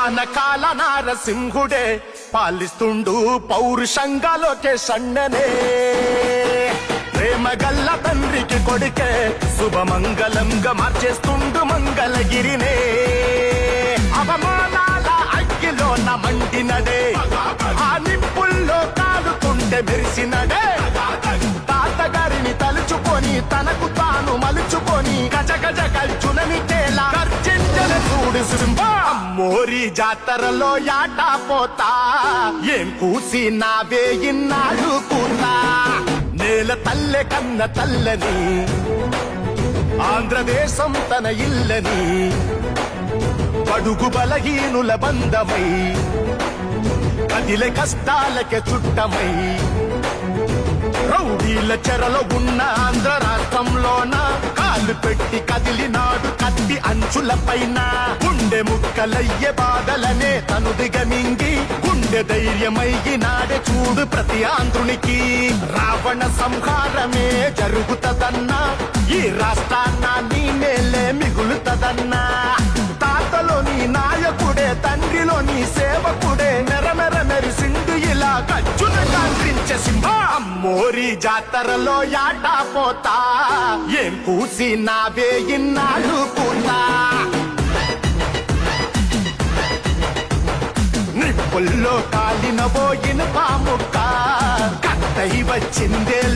పానకాల నారసింహుడే పాలిస్తుండు పౌరుషంగా లోకేశన్ననే ప్రేమగల్ల తండ్రికి కొడుకే శుభమంగళంగా మార్చేస్తుండు మంగళగిరినే అవమానాల అగ్గిలోన మండినడే ఆ నిప్పుల్లో కాలుతుంటే మెరిసినడే తాతగారిని తలుచుకొని తనకు తాను మలుచుకొని గజ గజ కల్చునని తేలా గర్జించల చూడు సింహ అమ్మోరి జాతరలో యాట పోతా ఏం కూసి నావే ఇన్నాళ్ళు కూతా నేల తల్లె కన్న తల్లని ఆంధ్రదేశం తన ఇల్లని పడుగు బలహీనుల బంధమై కదిలే కష్టాలకే చుట్టమై రౌడీల చెరలో ఉన్న ఆంధ్ర రాష్ట్రంలోన కాలు పెట్టి కదిలినాడు కత్తి అంచుల పైన గుండె ముక్కలయ్యే బాధలనే తను దిగమింగి గుండె ధైర్యమయ్యినాడే చూడు ప్రతి ఆంధ్రునికి రావణ సంహారమే జరుగుతదన్నా ఈ రాష్ట్రాన్న నీ మేలే మిగులుతదన్నా తాతలోని నాయకుడే తండ్రిలోని సేవకుడే మెరమెర మెరిసిండు ఇలా గజ్జున కాండ్రించే సింహ అమ్మోరి జాతరలో యాట పోతా ఏం కూసి నావే ఇన్నాళ్ళు కూతా నిప్పుల్లో కాలిన పోయిన పాముక్క కట్టయి వచ్చిందే